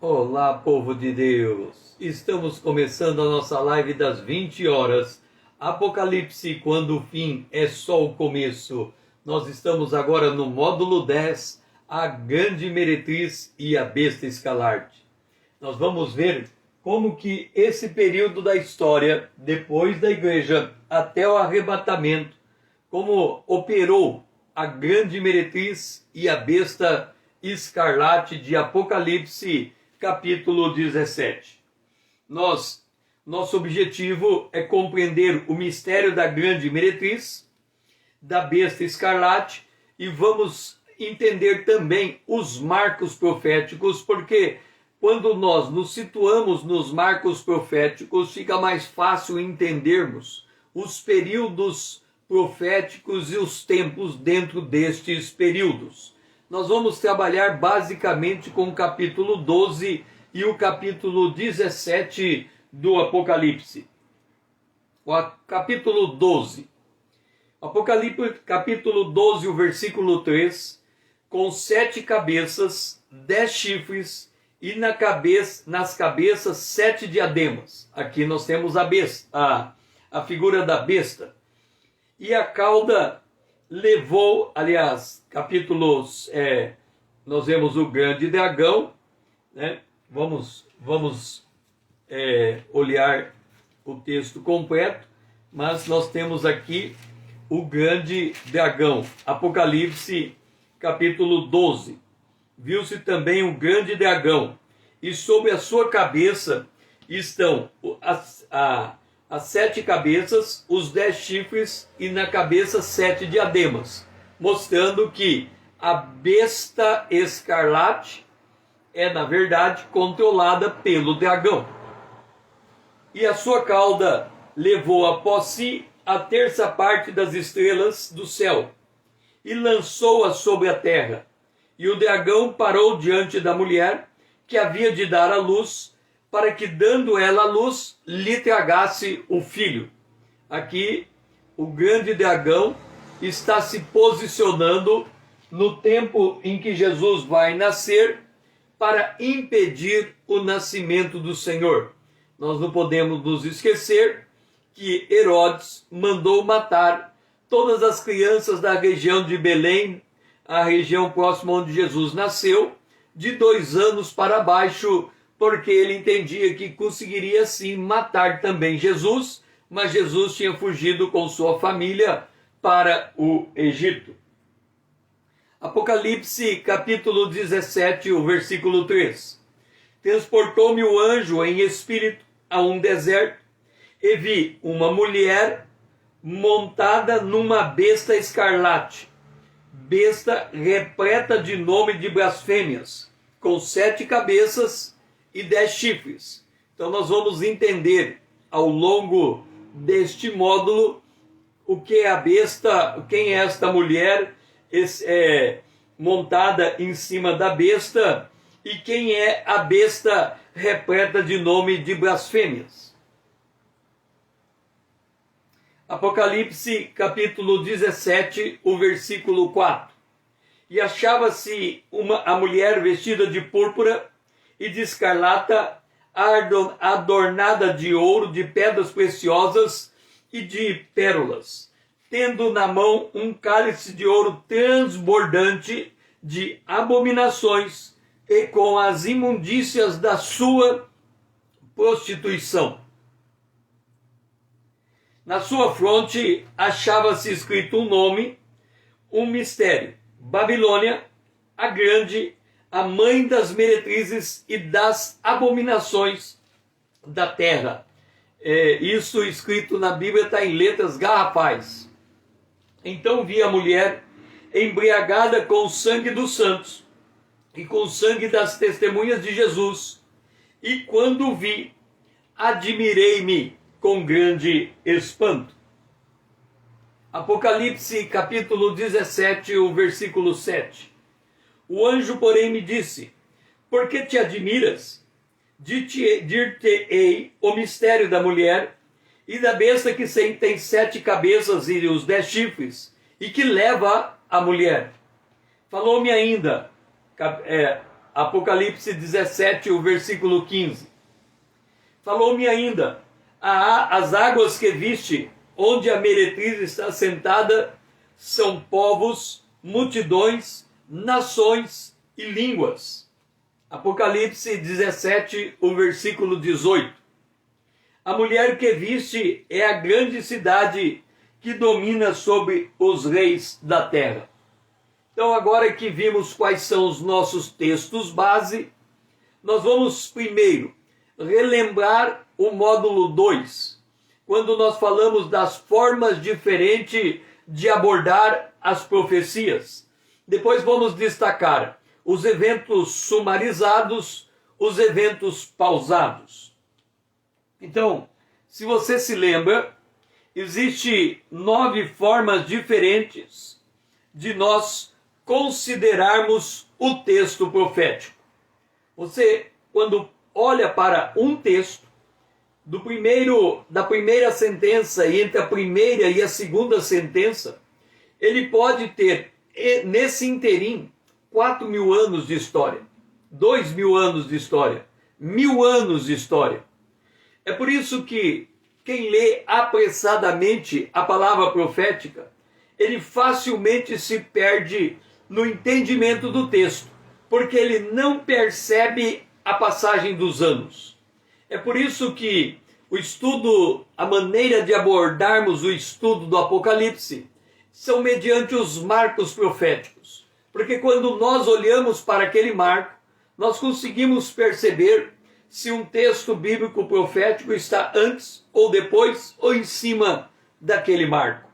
Olá, povo de Deus! Estamos começando a nossa live das 20 horas. Apocalipse, quando o fim é só o começo. Nós estamos agora no módulo 10, a grande meretriz e a besta escalarte. Nós vamos ver como que esse período da história, depois da igreja até o arrebatamento, como operou a grande meretriz e a besta escarlate de Apocalipse, capítulo 17. Nosso objetivo é compreender o mistério da grande meretriz, da besta escarlate, e vamos entender também os marcos proféticos, porque quando nós nos situamos nos marcos proféticos, fica mais fácil entendermos os períodos proféticos e os tempos dentro destes períodos. Nós vamos trabalhar basicamente com o capítulo 12 e o capítulo 17 do Apocalipse. O capítulo 12. Apocalipse, capítulo 12, o versículo 3, com 7 cabeças, 10 chifres e nas cabeças 7 diademas. Aqui nós temos a figura da besta. E a cauda levou, aliás, capítulos, nós vemos o grande dragão, né? Vamos olhar o texto completo, mas nós temos aqui o grande dragão, Apocalipse, capítulo 12. Viu-se também o grande dragão, e sobre a sua cabeça estão as 7 cabeças, os 10 chifres, e na cabeça 7 diademas, mostrando que a besta escarlate é, na verdade, controlada pelo dragão. E a sua cauda levou após si a terça parte das estrelas do céu, e lançou-as sobre a terra. E o dragão parou diante da mulher, que havia de dar à luz, para que, dando ela a luz, lhe tragasse o filho. Aqui, o grande dragão está se posicionando no tempo em que Jesus vai nascer para impedir o nascimento do Senhor. Nós não podemos nos esquecer que Herodes mandou matar todas as crianças da região de Belém, a região próxima onde Jesus nasceu, de 2 anos para baixo, porque ele entendia que conseguiria sim matar também Jesus, mas Jesus tinha fugido com sua família para o Egito. Apocalipse, capítulo 17, o versículo 3. Transportou-me o anjo em espírito a um deserto, e vi uma mulher montada numa besta escarlate, besta repleta de nome de blasfêmias, com 7 cabeças e 10 chifres. Então nós vamos entender ao longo deste módulo o que é a besta, quem é esta mulher montada em cima da besta, e quem é a besta repleta de nome de blasfêmias. Apocalipse, capítulo 17, o versículo 4. E achava-se a mulher vestida de púrpura e de escarlata, adornada de ouro, de pedras preciosas e de pérolas, tendo na mão um cálice de ouro transbordante de abominações e com as imundícias da sua prostituição. Na sua fronte achava-se escrito um nome, um mistério: Babilônia, a grande, a mãe das meretrizes e das abominações da terra. Isso escrito na Bíblia está em letras garrafais. Então vi a mulher embriagada com o sangue dos santos e com o sangue das testemunhas de Jesus. E quando vi, admirei-me com grande espanto. Apocalipse, capítulo 17, o versículo 7. O anjo, porém, me disse: por que te admiras? Dir-te-ei o mistério da mulher e da besta que tem 7 cabeças e os 10 chifres, e que leva a mulher. Falou-me ainda, Apocalipse 17, o versículo 15. Falou-me ainda, as águas que viste, onde a meretriz está sentada, são povos, multidões, nações e línguas. Apocalipse 17, o versículo 18. A mulher que viste é a grande cidade que domina sobre os reis da terra. Então, agora que vimos quais são os nossos textos base, nós vamos primeiro relembrar o módulo 2, quando nós falamos das formas diferentes de abordar as profecias. Depois vamos destacar os eventos sumarizados, os eventos pausados. Então, se você se lembra, existem 9 formas diferentes de nós considerarmos o texto profético. Você, quando olha para um texto, da primeira sentença e entre a primeira e a segunda sentença, ele pode ter, nesse interim, 4.000 anos de história, 2.000 anos de história, 1.000 anos de história. É por isso que quem lê apressadamente a palavra profética, ele facilmente se perde no entendimento do texto, porque ele não percebe a passagem dos anos. É por isso que o estudo, a maneira de abordarmos o estudo do Apocalipse, são mediante os marcos proféticos. Porque quando nós olhamos para aquele marco, nós conseguimos perceber se um texto bíblico profético está antes ou depois ou em cima daquele marco.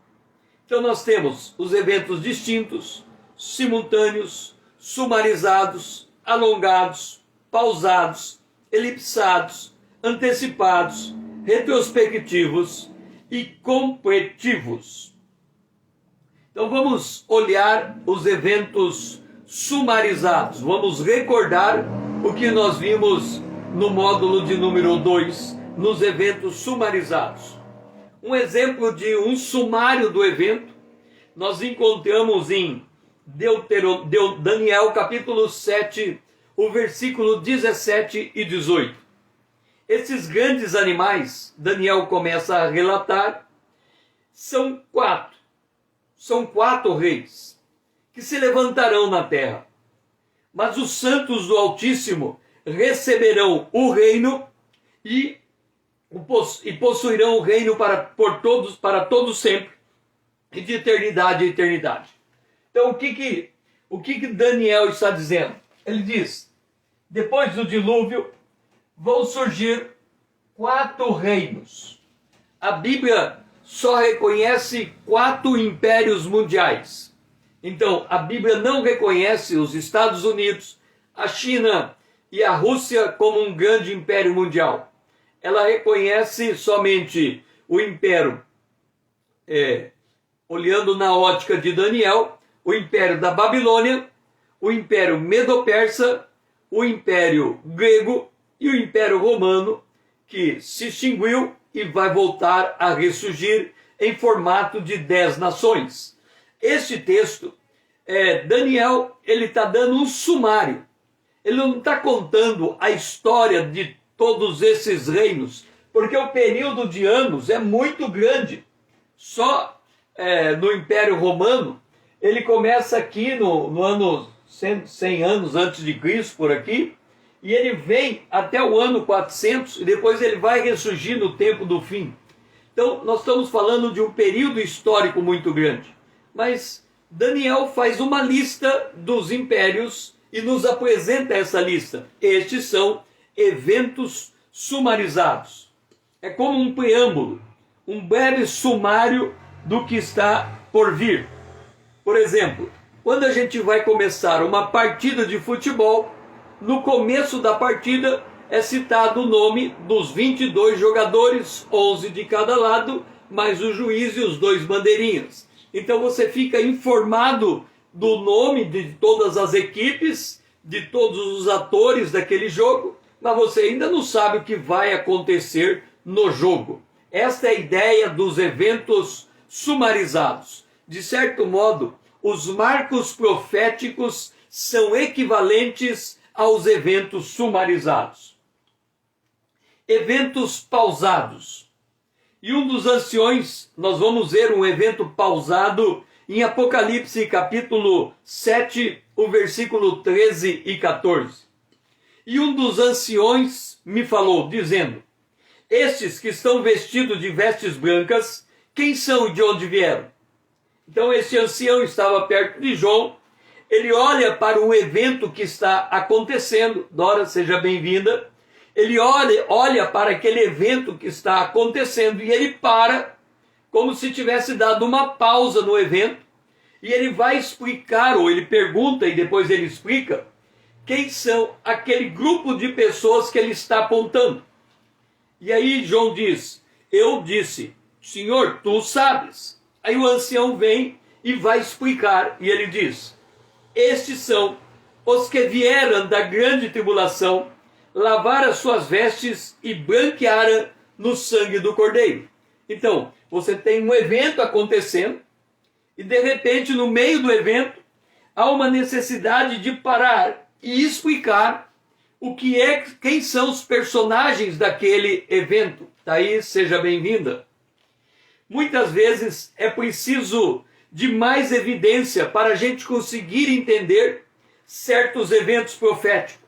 Então nós temos os eventos distintos, simultâneos, sumarizados, alongados, pausados, elipsados, antecipados, retrospectivos e completivos. Então vamos olhar os eventos sumarizados. Vamos recordar o que nós vimos no módulo de número 2, nos eventos sumarizados. Um exemplo de um sumário do evento, nós encontramos em Daniel capítulo 7, o versículo 17 e 18. Esses grandes animais, Daniel começa a relatar, são quatro reis que se levantarão na terra. Mas os santos do Altíssimo receberão o reino e possuirão o reino para todos sempre, e de eternidade a eternidade. Então, o que Daniel está dizendo? Ele diz, depois do dilúvio, vão surgir 4 reinos. A Bíblia só reconhece 4 impérios mundiais. Então, a Bíblia não reconhece os Estados Unidos, a China e a Rússia como um grande império mundial. Ela reconhece somente o império, olhando na ótica de Daniel, o império da Babilônia, o império Medo-Persa, o império grego e o império romano, que se extinguiu e vai voltar a ressurgir em formato de 10 nações. Este texto, Daniel, ele está dando um sumário. Ele não está contando a história de todos esses reinos, porque o período de anos é muito grande. Só no Império Romano, ele começa aqui no ano 100 anos antes de Cristo, por aqui, e ele vem até o ano 400, e depois ele vai ressurgir no tempo do fim. Então, nós estamos falando de um período histórico muito grande. Mas Daniel faz uma lista dos impérios e nos apresenta essa lista. Estes são eventos sumarizados. É como um preâmbulo, um breve sumário do que está por vir. Por exemplo, quando a gente vai começar uma partida de futebol, no começo da partida é citado o nome dos 22 jogadores, 11 de cada lado, mais o juiz e os 2 bandeirinhas. Então você fica informado do nome de todas as equipes, de todos os atores daquele jogo, mas você ainda não sabe o que vai acontecer no jogo. Esta é a ideia dos eventos sumarizados. De certo modo, os marcos proféticos são equivalentes aos eventos sumarizados. Eventos pausados. E um dos anciões, nós vamos ver um evento pausado em Apocalipse capítulo 7, o versículo 13 e 14. E um dos anciões me falou, dizendo: estes que estão vestidos de vestes brancas, quem são e de onde vieram? Então este ancião estava perto de João, ele olha para um evento que está acontecendo. Dora, seja bem-vinda. Ele olha para aquele evento que está acontecendo e ele para, como se tivesse dado uma pausa no evento, e ele vai explicar, ou ele pergunta e depois ele explica, quem são aquele grupo de pessoas que ele está apontando. E aí João diz: eu disse, Senhor, tu sabes. Aí o ancião vem e vai explicar, e ele diz: estes são os que vieram da grande tribulação, lavaram as suas vestes e branquearam no sangue do Cordeiro. Então, você tem um evento acontecendo, e de repente, no meio do evento, há uma necessidade de parar e explicar o que é, quem são os personagens daquele evento. Daí, seja bem-vinda. Muitas vezes é preciso de mais evidência para a gente conseguir entender certos eventos proféticos.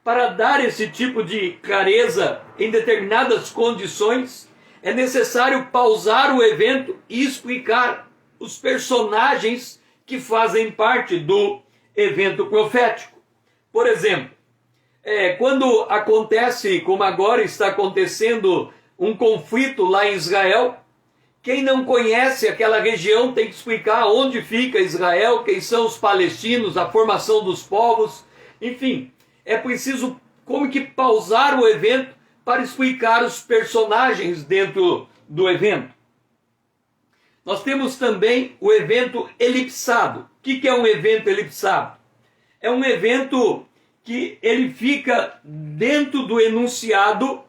Para dar esse tipo de clareza em determinadas condições, é necessário pausar o evento e explicar os personagens que fazem parte do evento profético. Por exemplo, quando acontece, como agora está acontecendo, um conflito lá em Israel, quem não conhece aquela região tem que explicar onde fica Israel, quem são os palestinos, a formação dos povos, enfim, é preciso como que pausar o evento para explicar os personagens dentro do evento. Nós temos também o evento elipsado. O que é um evento elipsado? É um evento que ele fica dentro do enunciado,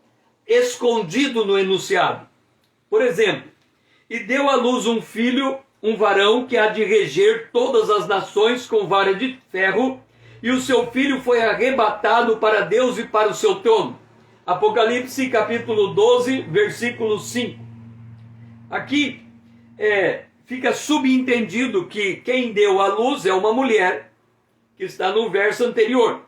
escondido no enunciado. Por exemplo, e deu à luz um filho, um varão, que há de reger todas as nações com vara de ferro, e o seu filho foi arrebatado para Deus e para o seu trono. Apocalipse capítulo 12, versículo 5. Aqui fica subentendido que quem deu à luz é uma mulher, que está no verso anterior.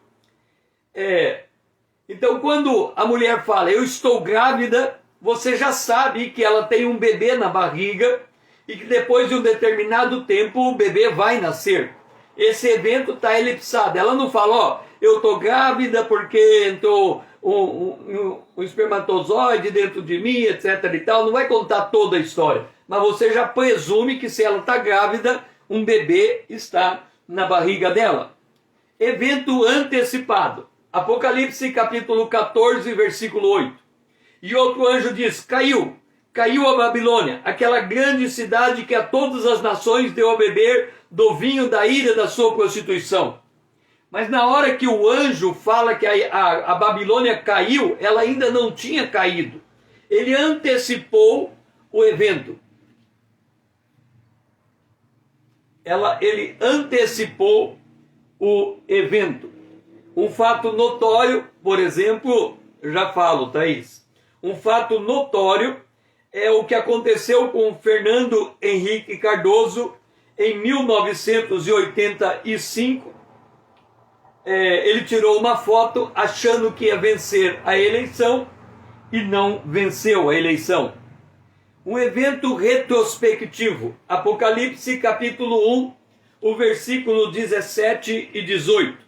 Então, quando a mulher fala, eu estou grávida, você já sabe que ela tem um bebê na barriga e que depois de um determinado tempo o bebê vai nascer. Esse evento está elipsado. Ela não fala, eu estou grávida porque entrou um espermatozoide dentro de mim, etc. e tal. Não vai contar toda a história. Mas você já presume que se ela está grávida, um bebê está na barriga dela. Evento antecipado. Apocalipse capítulo 14, versículo 8. E outro anjo diz, caiu a Babilônia, aquela grande cidade que a todas as nações deu a beber do vinho da ira da sua prostituição. Mas na hora que o anjo fala que a Babilônia caiu, ela ainda não tinha caído. Ele antecipou o evento. Ele antecipou o evento. Um fato notório, por exemplo, já falo, Thaís, um fato notório é o que aconteceu com Fernando Henrique Cardoso em 1985. Ele tirou uma foto achando que ia vencer a eleição e não venceu a eleição. Um evento retrospectivo, Apocalipse capítulo 1, o versículo 17 e 18.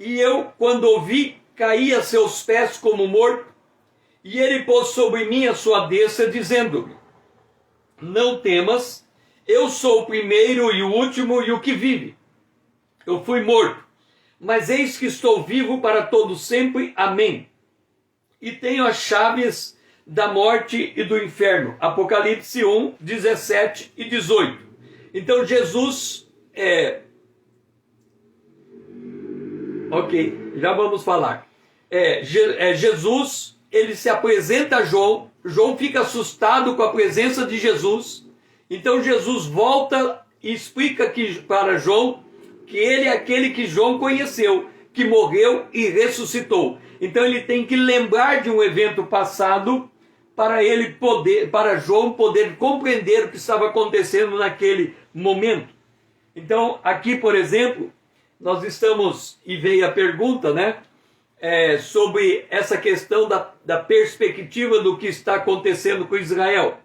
E eu, quando ouvi, caí a seus pés como morto, e ele pôs sobre mim a sua destra, dizendo-me, não temas, eu sou o primeiro e o último e o que vive. Eu fui morto, mas eis que estou vivo para todo sempre, amém. E tenho as chaves da morte e do inferno. Apocalipse 1, 17 e 18. Então Jesus ok, já vamos falar. Jesus, ele se apresenta a João. João fica assustado com a presença de Jesus. Então Jesus volta e explica para João que ele é aquele que João conheceu, que morreu e ressuscitou. Então ele tem que lembrar de um evento passado para João poder compreender o que estava acontecendo naquele momento. Então aqui, por exemplo, nós estamos, e veio a pergunta, né? Sobre essa questão da perspectiva do que está acontecendo com Israel.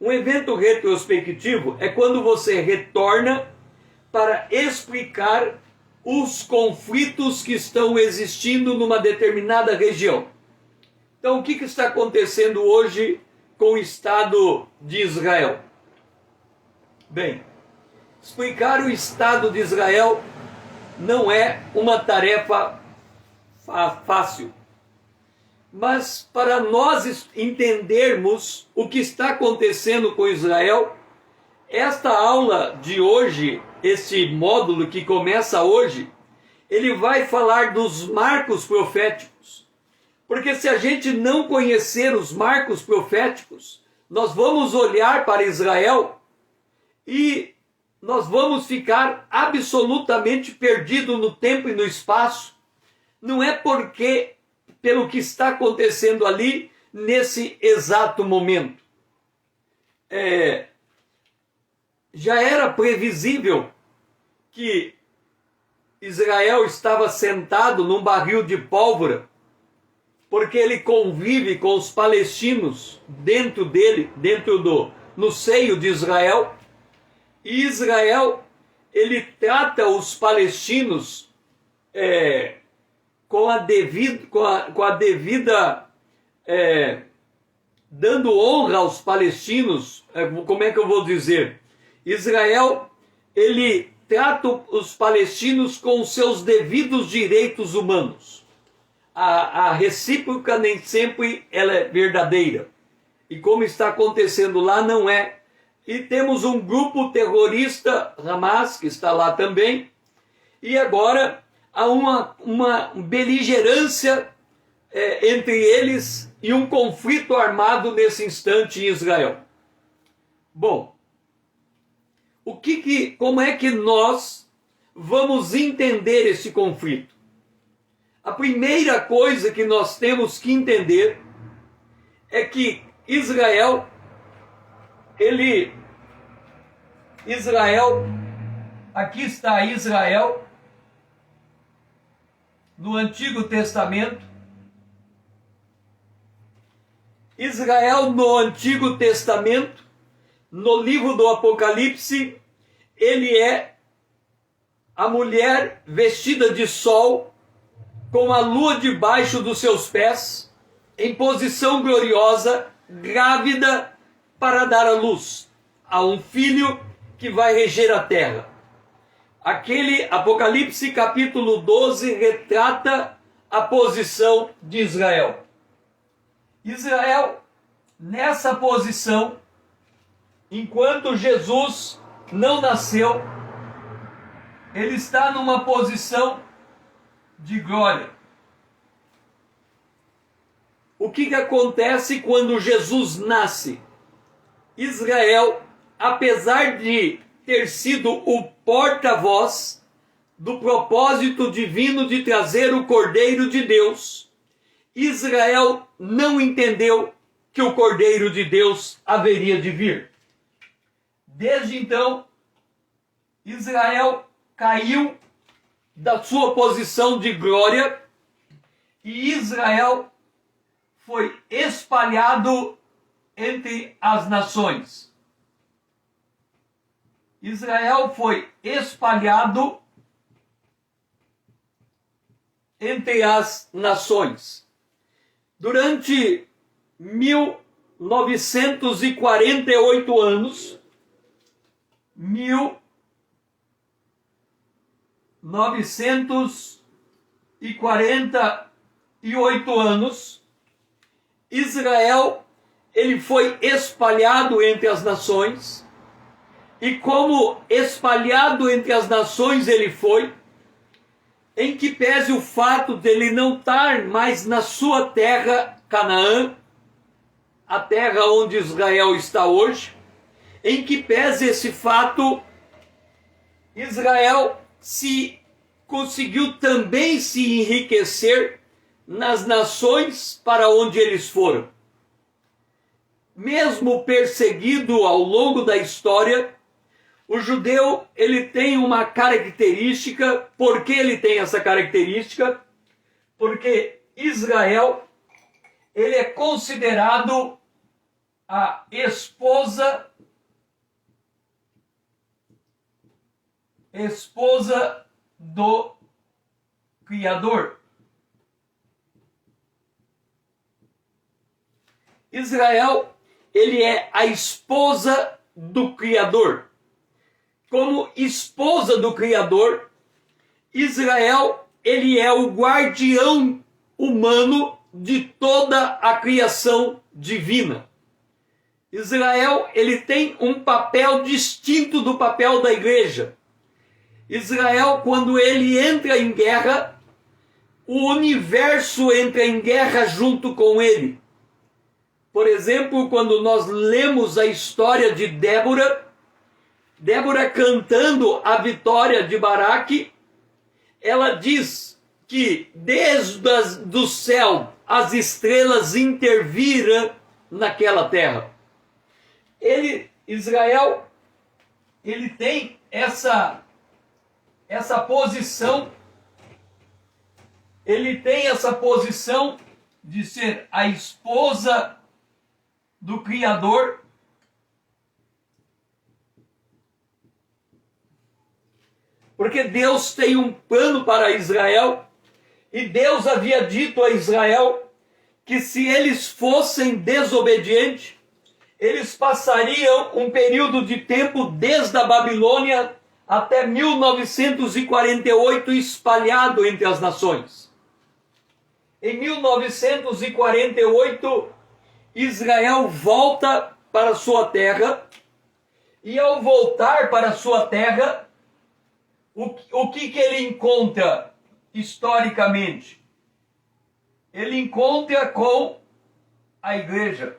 Um evento retrospectivo é quando você retorna para explicar os conflitos que estão existindo numa determinada região. Então, o que está acontecendo hoje com o Estado de Israel? Bem, explicar o Estado de Israel não é uma tarefa fácil. Mas para nós entendermos o que está acontecendo com Israel, esta aula de hoje, esse módulo que começa hoje, ele vai falar dos marcos proféticos. Porque se a gente não conhecer os marcos proféticos, nós vamos olhar para Israel e nós vamos ficar absolutamente perdidos no tempo e no espaço. Não é pelo que está acontecendo ali nesse exato momento. Já era previsível que Israel estava sentado num barril de pólvora, porque ele convive com os palestinos dentro dele, no seio de Israel, e Israel, ele trata os palestinos com a devida dando honra aos palestinos. Como é que eu vou dizer? Israel, ele trata os palestinos com os seus devidos direitos humanos. A recíproca nem sempre ela é verdadeira. E como está acontecendo lá, não é. E temos um grupo terrorista, Hamas, que está lá também. E agora há uma beligerância entre eles e um conflito armado nesse instante em Israel. Bom, como é que nós vamos entender esse conflito? A primeira coisa que nós temos que entender é que Israel, aqui está Israel, no Antigo Testamento. Israel no Antigo Testamento, no livro do Apocalipse, ele é a mulher vestida de sol, com a lua debaixo dos seus pés, em posição gloriosa, grávida, para dar à luz a um filho que vai reger a terra. Aquele Apocalipse capítulo 12 retrata a posição de Israel. Israel, nessa posição, enquanto Jesus não nasceu, ele está numa posição de glória. O que acontece quando Jesus nasce? Israel, apesar de ter sido o porta-voz do propósito divino de trazer o Cordeiro de Deus, Israel não entendeu que o Cordeiro de Deus haveria de vir. Desde então, Israel caiu da sua posição de glória e Israel foi espalhado entre as nações. Israel foi espalhado entre as nações. Durante 1948 anos, 1948 anos, Israel, ele foi espalhado entre as nações, e como espalhado entre as nações ele foi, em que pese o fato dele não estar mais na sua terra, Canaã, a terra onde Israel está hoje, em que pese esse fato, Israel se conseguiu também se enriquecer nas nações para onde eles foram. Mesmo perseguido ao longo da história, o judeu ele tem uma característica. Por que ele tem essa característica? Porque Israel ele é considerado a esposa do Criador. Israel, ele é a esposa do Criador. Como esposa do Criador, Israel, ele é o guardião humano de toda a criação divina. Israel, ele tem um papel distinto do papel da igreja. Israel, quando ele entra em guerra, o universo entra em guerra junto com ele. Por exemplo, quando nós lemos a história de Débora cantando a vitória de Baraque, ela diz que desde do céu as estrelas interviram naquela terra. Israel, ele tem essa posição, de ser a esposa do Criador, porque Deus tem um plano para Israel, e Deus havia dito a Israel que se eles fossem desobedientes, eles passariam um período de tempo desde a Babilônia até 1948 espalhado entre as nações. Em 1948, Israel volta para sua terra, e ao voltar para sua terra, o que ele encontra historicamente? Ele encontra com a igreja.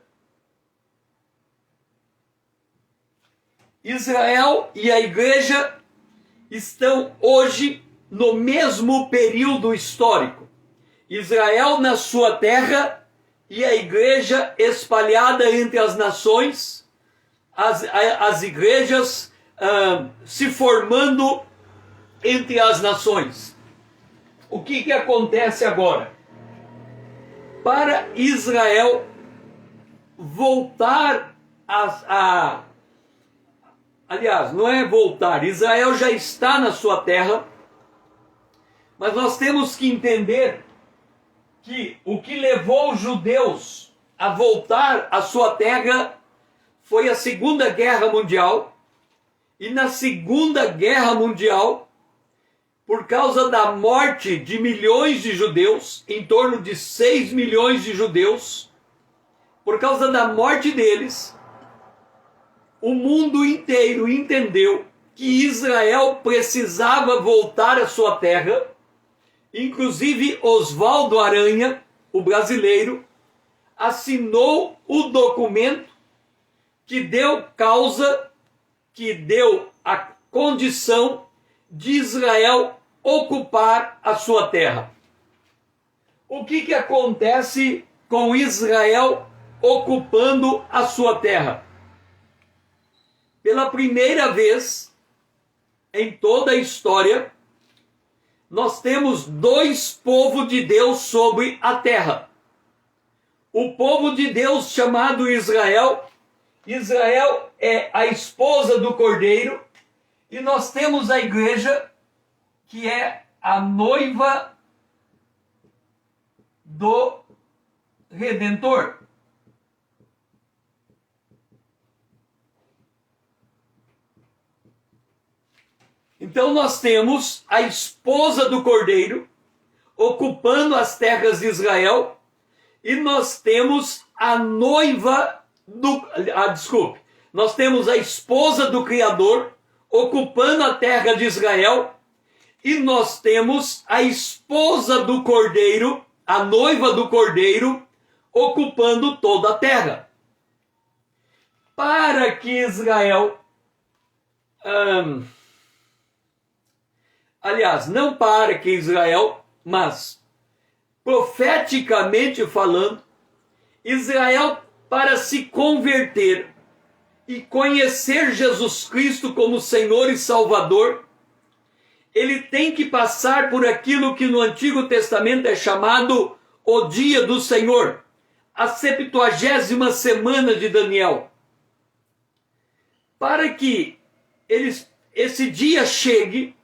Israel e a igreja estão hoje no mesmo período histórico. Israel na sua terra e a igreja espalhada entre as nações, as igrejas se formando entre as nações. O que acontece agora? Para Israel voltar aliás, não é voltar, Israel já está na sua terra, mas nós temos que entender que o que levou os judeus a voltar à sua terra foi a Segunda Guerra Mundial. E na Segunda Guerra Mundial, por causa da morte de milhões de judeus, em torno de 6 milhões de judeus, por causa da morte deles, o mundo inteiro entendeu que Israel precisava voltar à sua terra. Inclusive Oswaldo Aranha, o brasileiro, assinou o documento que deu a condição de Israel ocupar a sua terra. O que acontece com Israel ocupando a sua terra? Pela primeira vez em toda a história, nós temos dois povos de Deus sobre a terra. O povo de Deus chamado Israel. Israel é a esposa do Cordeiro. E nós temos a igreja, que é a noiva do Redentor. Então nós temos a esposa do Cordeiro ocupando as terras de Israel, e nós temos a noiva nós temos a esposa do Criador ocupando a terra de Israel, e nós temos a esposa do Cordeiro, a noiva do Cordeiro, ocupando toda a terra. Para que Israel aliás, não para que Israel, mas profeticamente falando, Israel, para se converter e conhecer Jesus Cristo como Senhor e Salvador, ele tem que passar por aquilo que no Antigo Testamento é chamado o dia do Senhor, a 70ª semana de Daniel. Para que esse dia chegue,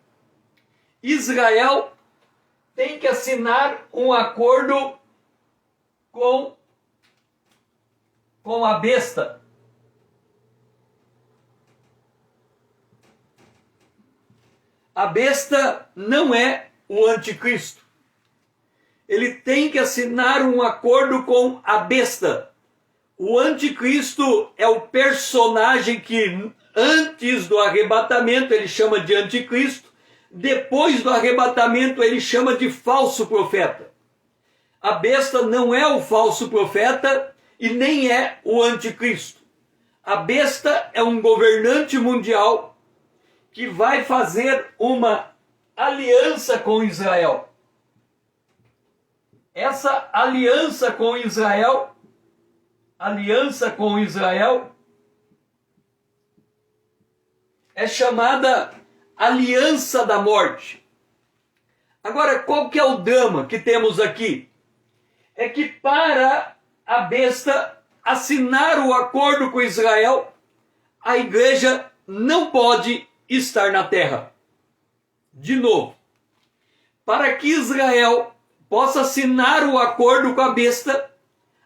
Israel tem que assinar um acordo com a besta. A besta não é o anticristo. Ele tem que assinar um acordo com a besta. O anticristo é o personagem que antes do arrebatamento ele chama de anticristo, depois do arrebatamento ele chama de falso profeta. A besta não é o falso profeta e nem é o anticristo. A besta é um governante mundial que vai fazer uma aliança com Israel. Essa aliança com Israel é chamada aliança da morte. Agora, qual que é o drama que temos aqui? É que para a besta assinar o acordo com Israel, a igreja não pode estar na terra. De novo, para que Israel possa assinar o acordo com a besta,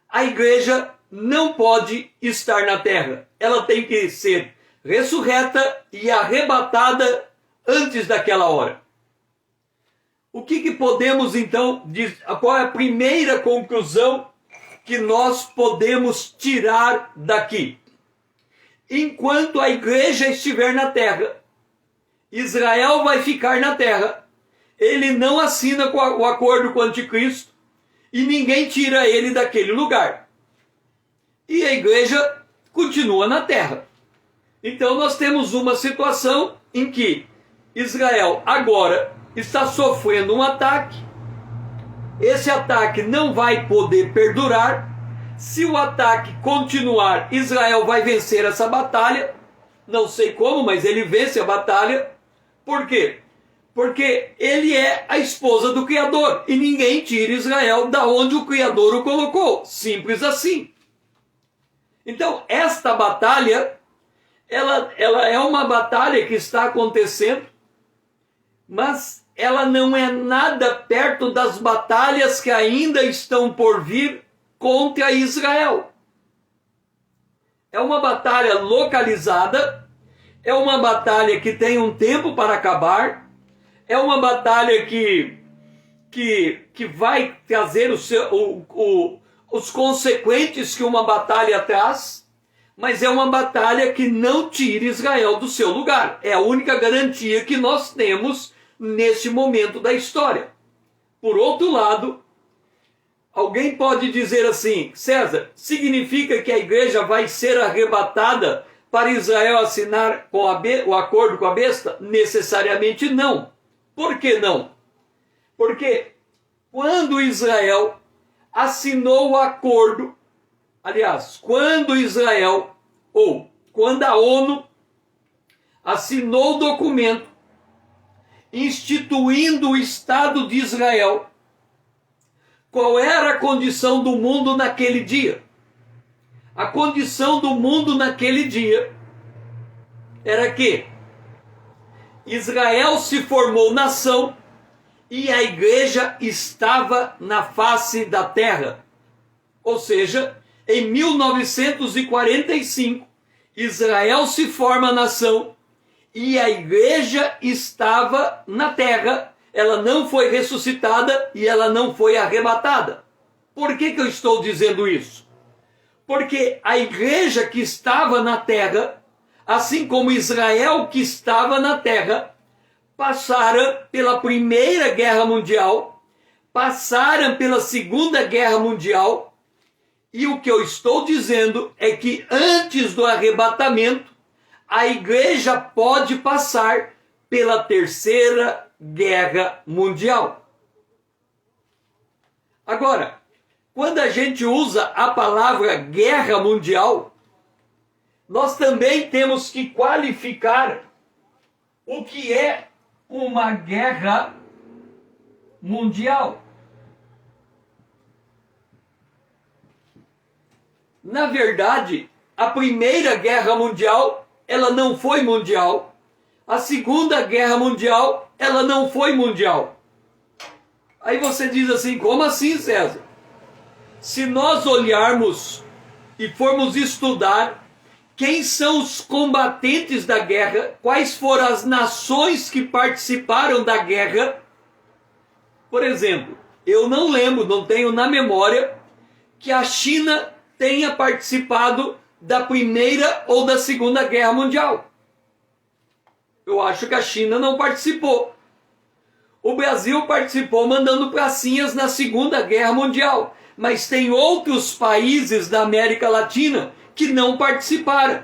a igreja não pode estar na terra. Ela tem que ser ressurreta e arrebatada antes daquela hora. O que podemos então dizer? Qual é a primeira conclusão que nós podemos tirar daqui? Enquanto a igreja estiver na terra, Israel vai ficar na terra. Ele não assina o acordo com o anticristo e ninguém tira ele daquele lugar. E a igreja continua na terra. Então nós temos uma situação em que Israel agora está sofrendo um ataque. Esse ataque não vai poder perdurar. Se o ataque continuar, Israel vai vencer essa batalha. Não sei como, mas ele vence a batalha. Por quê? Porque ele é a esposa do Criador. E ninguém tira Israel da onde o Criador o colocou. Simples assim. Então, esta batalha, ela é uma batalha que está acontecendo, mas ela não é nada perto das batalhas que ainda estão por vir contra Israel. É uma batalha localizada, é uma batalha que tem um tempo para acabar, é uma batalha que vai trazer os consequentes que uma batalha traz, mas é uma batalha que não tira Israel do seu lugar. É a única garantia que nós temos nesse momento da história. Por outro lado, alguém pode dizer assim: César, significa que a igreja vai ser arrebatada para Israel assinar o acordo com a besta? Necessariamente não. Por que não? Porque quando Israel assinou o acordo, aliás, quando a ONU assinou o documento instituindo o Estado de Israel, qual era a condição do mundo naquele dia? A condição do mundo naquele dia era que Israel se formou nação e a igreja estava na face da terra. Ou seja, em 1945, Israel se forma nação e a igreja estava na terra. Ela não foi ressuscitada e ela não foi arrebatada. Por que eu estou dizendo isso? Porque a igreja que estava na terra, assim como Israel que estava na terra, passaram pela Primeira Guerra Mundial, passaram pela Segunda Guerra Mundial, e o que eu estou dizendo é que antes do arrebatamento, a igreja pode passar pela Terceira guerra mundial. Agora, quando a gente usa a palavra guerra mundial, nós também temos que qualificar o que é uma guerra mundial. Na verdade, a Primeira Guerra Mundial, ela não foi mundial. A Segunda Guerra Mundial, ela não foi mundial. Aí você diz assim, como assim, César? Se nós olharmos e formos estudar quem são os combatentes da guerra, quais foram as nações que participaram da guerra, por exemplo, eu não lembro, não tenho na memória que a China tenha participado da Primeira ou da Segunda Guerra Mundial. Eu acho que a China não participou. O Brasil participou mandando pracinhas na Segunda Guerra Mundial, mas tem outros países da América Latina que não participaram.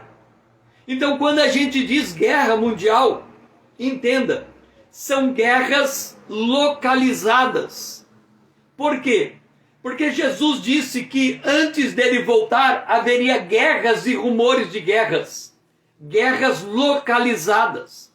Então, quando a gente diz guerra mundial, entenda, são guerras localizadas. Por quê? Porque Jesus disse que antes dele voltar haveria guerras e rumores de guerras. Guerras localizadas.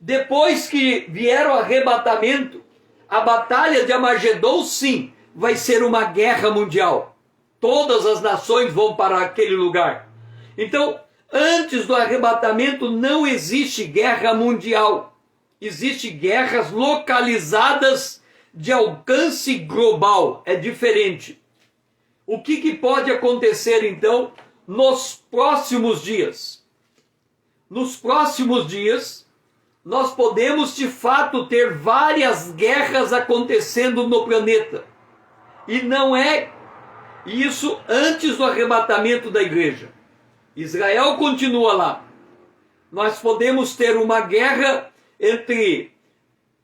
Depois que vier o arrebatamento, a batalha de Armagedon, sim, vai ser uma guerra mundial. Todas as nações vão para aquele lugar. Então, antes do arrebatamento não existe guerra mundial. Existem guerras localizadas de alcance global. É diferente. O que pode acontecer, então, nos próximos dias? Nos próximos dias, nós podemos, de fato, ter várias guerras acontecendo no planeta. E não é isso antes do arrebatamento da igreja. Israel continua lá. Nós podemos ter uma guerra entre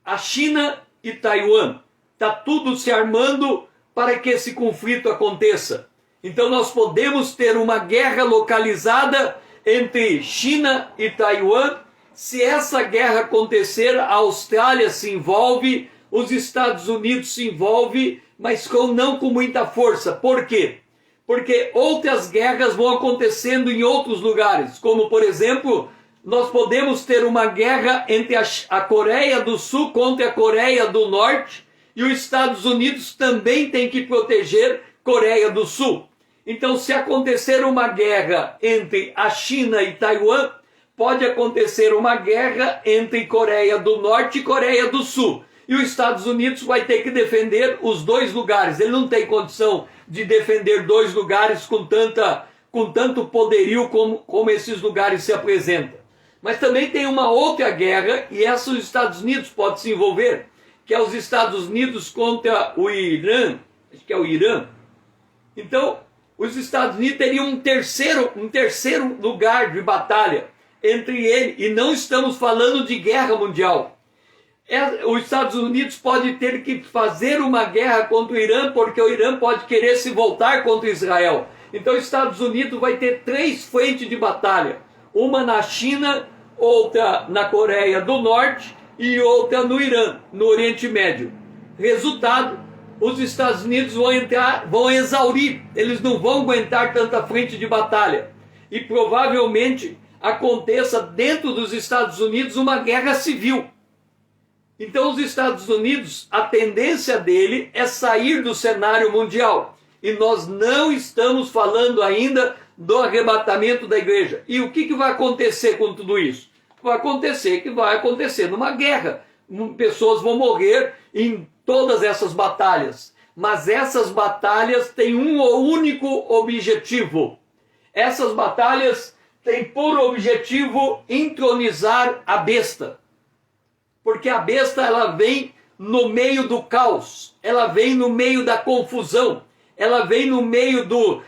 a China e Taiwan. Está tudo se armando para que esse conflito aconteça. Então nós podemos ter uma guerra localizada entre China e Taiwan. Se essa guerra acontecer, a Austrália se envolve, os Estados Unidos se envolve, mas não com muita força. Por quê? Porque outras guerras vão acontecendo em outros lugares, como por exemplo, nós podemos ter uma guerra entre a Coreia do Sul contra a Coreia do Norte, e os Estados Unidos também tem que proteger a Coreia do Sul. Então, se acontecer uma guerra entre a China e Taiwan, pode acontecer uma guerra entre Coreia do Norte e Coreia do Sul. E os Estados Unidos vai ter que defender os dois lugares. Ele não tem condição de defender dois lugares com tanto poderio como esses lugares se apresentam. Mas também tem uma outra guerra, e essa os Estados Unidos podem se envolver, que é os Estados Unidos contra o Irã, acho que é o Irã. Então, os Estados Unidos teriam um terceiro lugar de batalha entre ele, e não estamos falando de guerra mundial. Os Estados Unidos pode ter que fazer uma guerra contra o Irã, porque o Irã pode querer se voltar contra Israel. Então, os Estados Unidos vai ter 3 frentes de batalha. Uma na China, outra na Coreia do Norte e outra no Irã, no Oriente Médio. Resultado, os Estados Unidos vão exaurir, eles não vão aguentar tanta frente de batalha. E provavelmente aconteça dentro dos Estados Unidos uma guerra civil. Então os Estados Unidos, a tendência dele é sair do cenário mundial. E nós não estamos falando ainda do arrebatamento da igreja. E o que vai acontecer com tudo isso? Vai acontecer numa guerra. Pessoas vão morrer em todas essas batalhas. Mas essas batalhas têm um único objetivo. Essas batalhas têm por objetivo entronizar a besta. Porque a besta, ela vem no meio do caos, ela vem no meio da confusão, ela vem no meio do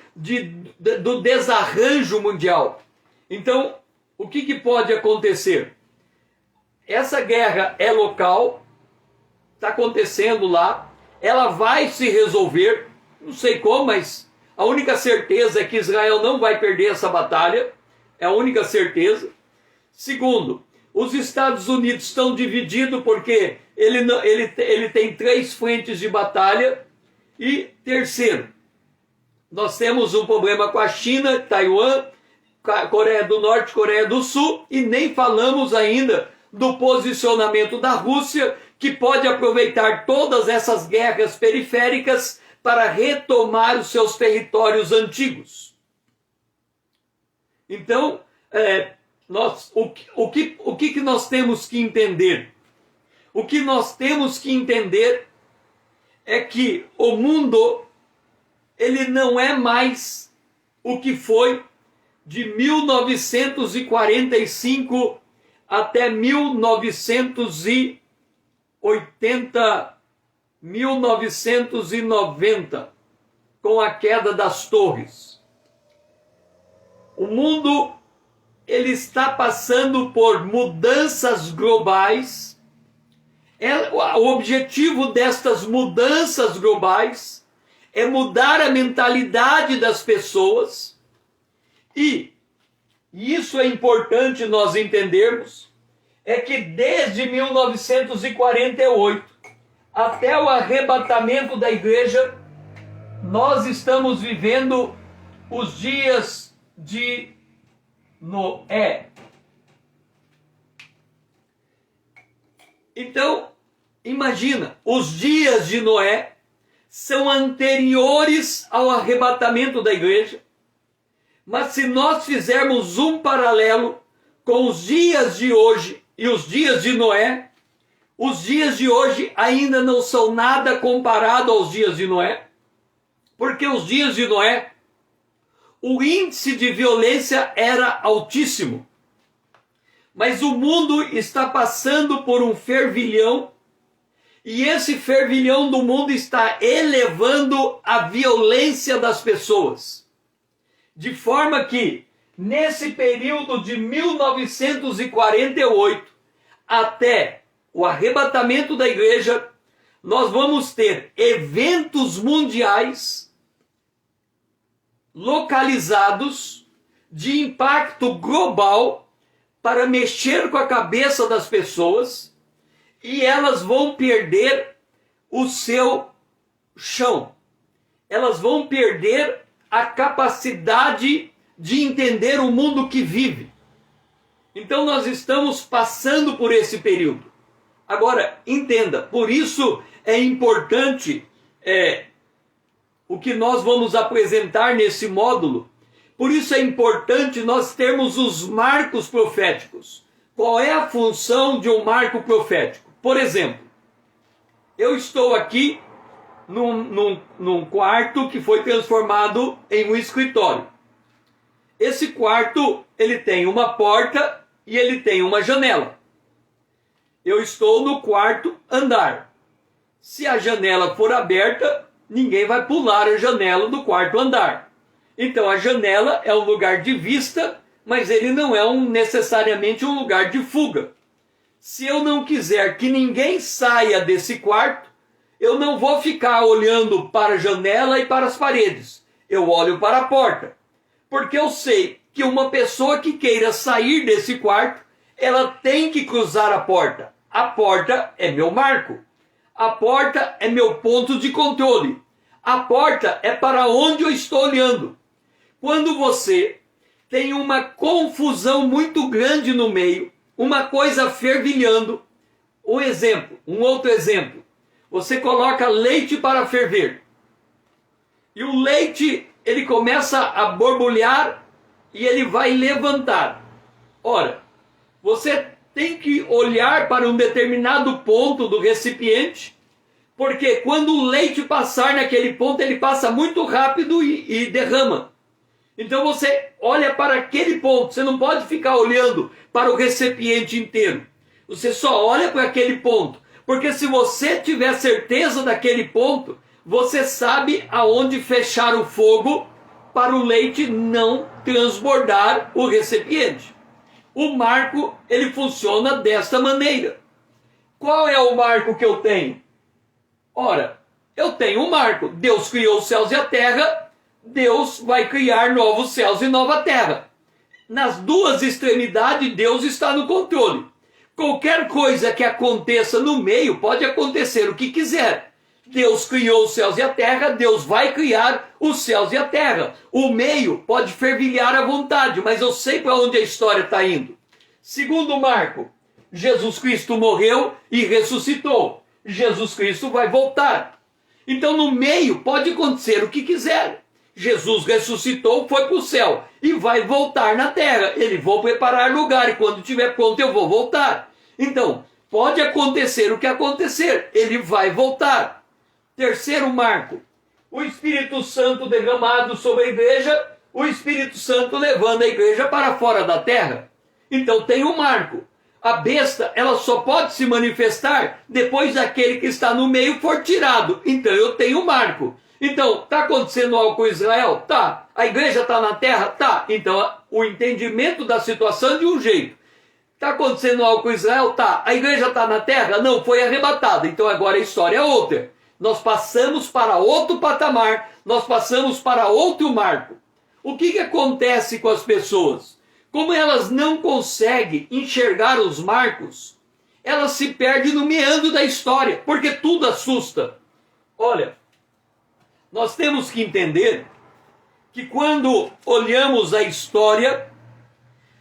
desarranjo mundial. Então, o que pode acontecer? Essa guerra é local, está acontecendo lá, ela vai se resolver, não sei como, mas a única certeza é que Israel não vai perder essa batalha, é a única certeza. Segundo, Os Estados Unidos estão divididos porque ele tem 3 frentes de batalha. E terceiro, nós temos um problema com a China, Taiwan, Coreia do Norte, Coreia do Sul, e nem falamos ainda do posicionamento da Rússia, que pode aproveitar todas essas guerras periféricas para retomar os seus territórios antigos. Então, o que nós temos que entender? O que nós temos que entender é que o mundo, ele não é mais o que foi de 1945 até 1990, com a queda das torres. O mundo, ele está passando por mudanças globais. O objetivo destas mudanças globais é mudar a mentalidade das pessoas, e isso é importante nós entendermos, é que desde 1948 até o arrebatamento da igreja, nós estamos vivendo os dias de Noé. Então, imagina, os dias de Noé são anteriores ao arrebatamento da igreja, mas se nós fizermos um paralelo com os dias de hoje e os dias de Noé, os dias de hoje ainda não são nada comparado aos dias de Noé, porque os dias de Noé, o índice de violência era altíssimo. Mas o mundo está passando por um fervilhão, e esse fervilhão do mundo está elevando a violência das pessoas. De forma que, nesse período de 1948 até o arrebatamento da igreja, nós vamos ter eventos mundiais localizados de impacto global para mexer com a cabeça das pessoas, e elas vão perder o seu chão. Elas vão perder a capacidade de entender o mundo que vive. Então nós estamos passando por esse período. Agora, entenda, por isso é importante o que nós vamos apresentar nesse módulo. Por isso é importante nós termos os marcos proféticos. Qual é a função de um marco profético? Por exemplo, eu estou aqui num quarto que foi transformado em um escritório. Esse quarto, ele tem uma porta e ele tem uma janela. Eu estou no quarto andar. Se a janela for aberta, ninguém vai pular a janela do quarto andar. Então a janela é um lugar de vista, mas ele não é necessariamente um lugar de fuga. Se eu não quiser que ninguém saia desse quarto, eu não vou ficar olhando para a janela e para as paredes. Eu olho para a porta. Porque eu sei que uma pessoa que queira sair desse quarto, ela tem que cruzar a porta. A porta é meu marco. A porta é meu ponto de controle. A porta é para onde eu estou olhando. Quando você tem uma confusão muito grande no meio, uma coisa fervilhando, um outro exemplo, você coloca leite para ferver, e o leite, ele começa a borbulhar, e ele vai levantar. Ora, você tem que olhar para um determinado ponto do recipiente, porque quando o leite passar naquele ponto, ele passa muito rápido e derrama. Então você olha para aquele ponto, você não pode ficar olhando para o recipiente inteiro. Você só olha para aquele ponto, porque se você tiver certeza daquele ponto, você sabe aonde fechar o fogo para o leite não transbordar o recipiente. O marco, ele funciona desta maneira. Qual é o marco que eu tenho? Ora, eu tenho um marco. Deus criou os céus e a terra, Deus vai criar novos céus e nova terra. Nas duas extremidades, Deus está no controle. Qualquer coisa que aconteça no meio, pode acontecer o que quiser. Deus criou os céus e a terra, Deus vai criar os céus e a terra. O meio pode fervilhar à vontade, mas eu sei para onde a história está indo. Segundo Marco, Jesus Cristo morreu e ressuscitou. Jesus Cristo vai voltar. Então no meio pode acontecer o que quiser. Jesus ressuscitou, foi para o céu e vai voltar na terra. Ele vai preparar lugar e quando estiver pronto eu vou voltar. Então, pode acontecer o que acontecer, ele vai voltar. Terceiro marco, o Espírito Santo derramado sobre a igreja, o Espírito Santo levando a igreja para fora da terra. Então tem um marco. A besta, ela só pode se manifestar depois daquele que está no meio for tirado. Então eu tenho um marco. Então, está acontecendo algo com Israel? Tá. A igreja está na terra? Tá. Então, o entendimento da situação é de um jeito. Está acontecendo algo com Israel? Tá. A igreja está na terra? Não, foi arrebatada. Então, agora a história é outra. Nós passamos para outro patamar, nós passamos para outro marco. O que acontece com as pessoas? Como elas não conseguem enxergar os marcos, elas se perdem no meandro da história, porque tudo assusta. Olha, nós temos que entender que quando olhamos a história,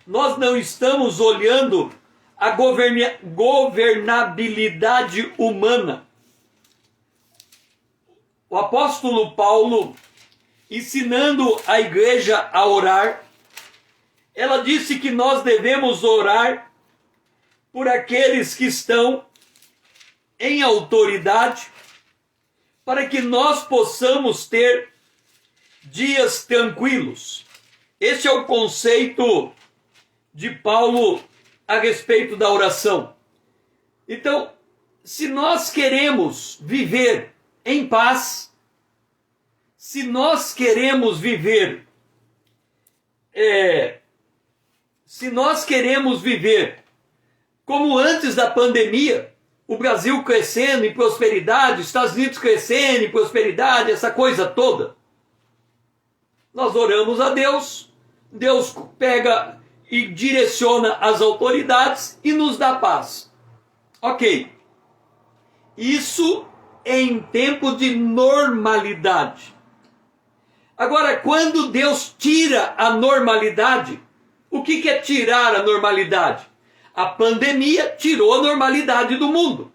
nós não estamos olhando a governabilidade humana. O apóstolo Paulo, ensinando a igreja a orar, ela disse que nós devemos orar por aqueles que estão em autoridade, para que nós possamos ter dias tranquilos. Esse é o conceito de Paulo a respeito da oração. Então, se nós queremos viver em paz, se nós queremos viver, como antes da pandemia, o Brasil crescendo em prosperidade, os Estados Unidos crescendo em prosperidade, essa coisa toda, nós oramos a Deus, Deus pega e direciona as autoridades e nos dá paz. Ok. Isso em tempo de normalidade. Agora, quando Deus tira a normalidade, o que é tirar a normalidade? A pandemia tirou a normalidade do mundo.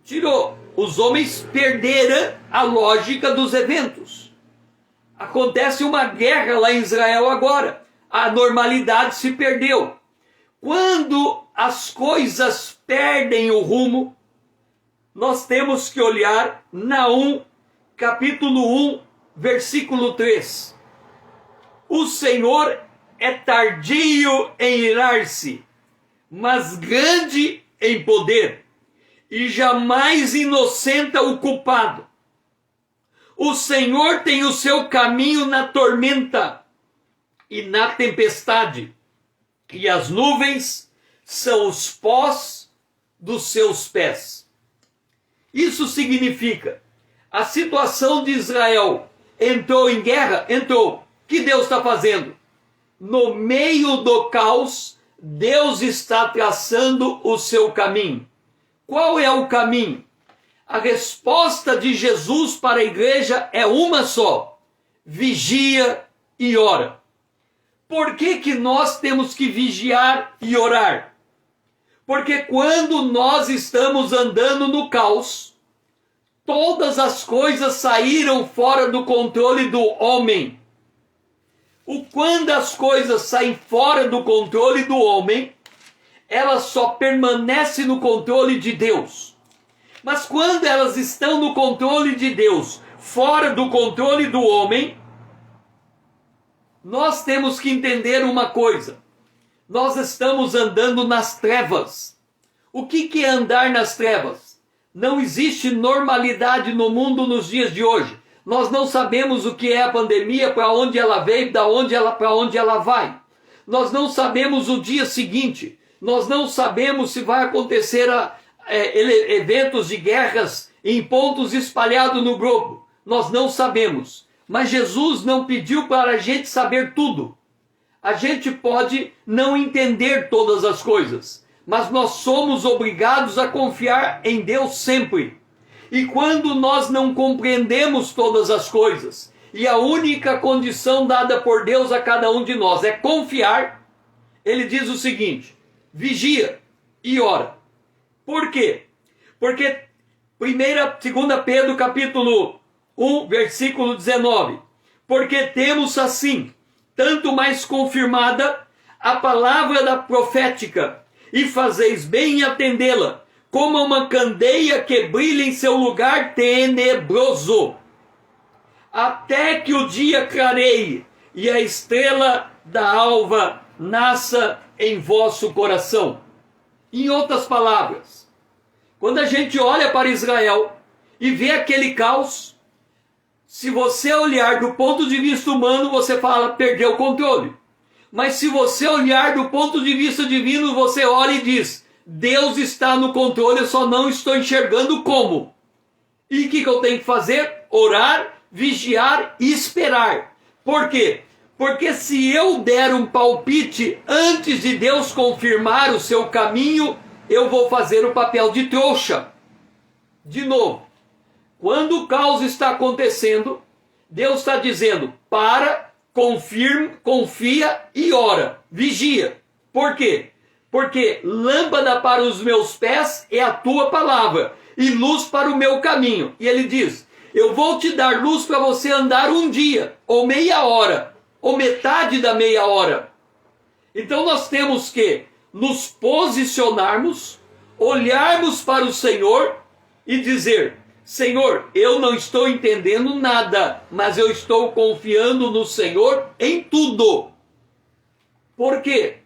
Tirou. Os homens perderam a lógica dos eventos. Acontece uma guerra lá em Israel agora. A normalidade se perdeu. Quando as coisas perdem o rumo, nós temos que olhar Naum, capítulo 1, versículo 3. O Senhor é tardio em irar-se, mas grande em poder, e jamais inocenta o culpado. O Senhor tem o seu caminho na tormenta e na tempestade, e as nuvens são os pós dos seus pés. Isso significa, a situação de Israel entrou em guerra? Entrou. O que Deus está fazendo? No meio do caos, Deus está traçando o seu caminho. Qual é o caminho? A resposta de Jesus para a igreja é uma só: vigia e ora. Por que nós temos que vigiar e orar? Porque quando nós estamos andando no caos, todas as coisas saíram fora do controle do homem. Quando as coisas saem fora do controle do homem, elas só permanecem no controle de Deus. Mas quando elas estão no controle de Deus, fora do controle do homem, nós temos que entender uma coisa: nós estamos andando nas trevas. O que é andar nas trevas? Não existe normalidade no mundo nos dias de hoje. Nós não sabemos o que é a pandemia, para onde ela veio, para onde ela vai. Nós não sabemos o dia seguinte. Nós não sabemos se vai acontecer eventos de guerras em pontos espalhados no globo. Nós não sabemos. Mas Jesus não pediu para a gente saber tudo. A gente pode não entender todas as coisas, mas nós somos obrigados a confiar em Deus sempre. E quando nós não compreendemos todas as coisas, e a única condição dada por Deus a cada um de nós é confiar, ele diz o seguinte: vigia e ora. Por quê? Porque 2 Pedro capítulo 1, versículo 19. Porque temos assim, tanto mais confirmada a palavra da profética, e fazeis bem em atendê-la, como uma candeia que brilha em seu lugar tenebroso, até que o dia clareie e a estrela da alva nasça em vosso coração. Em outras palavras, quando a gente olha para Israel e vê aquele caos, se você olhar do ponto de vista humano, você fala, perdeu o controle. Mas se você olhar do ponto de vista divino, você olha e diz, Deus está no controle, eu só não estou enxergando como. E o que eu tenho que fazer? Orar, vigiar e esperar. Por quê? Porque se eu der um palpite antes de Deus confirmar o seu caminho, eu vou fazer o papel de trouxa. De novo, quando o caos está acontecendo, Deus está dizendo, para, confia e ora, vigia. Por quê? Porque lâmpada para os meus pés é a tua palavra, e luz para o meu caminho. E ele diz, eu vou te dar luz para você andar um dia, ou meia hora, ou metade da meia hora. Então nós temos que nos posicionarmos, olharmos para o Senhor e dizer, Senhor, eu não estou entendendo nada, mas eu estou confiando no Senhor em tudo. Por quê?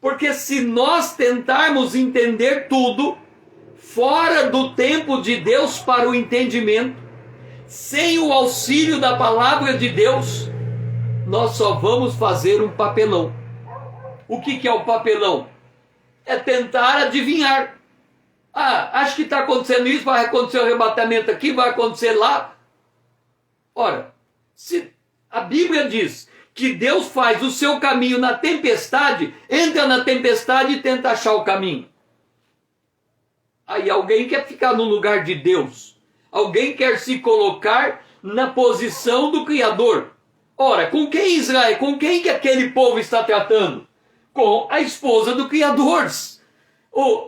Porque se nós tentarmos entender tudo, fora do tempo de Deus para o entendimento, sem o auxílio da palavra de Deus, nós só vamos fazer um papelão. O que é o papelão? É tentar adivinhar. Ah, acho que está acontecendo isso, vai acontecer o arrebatamento aqui, vai acontecer lá. Ora, se a Bíblia diz que Deus faz o seu caminho na tempestade, entra na tempestade e tenta achar o caminho. Aí alguém quer ficar no lugar de Deus. Alguém quer se colocar na posição do Criador. Ora, com quem Israel, com quem que aquele povo está tratando? Com a esposa do Criador.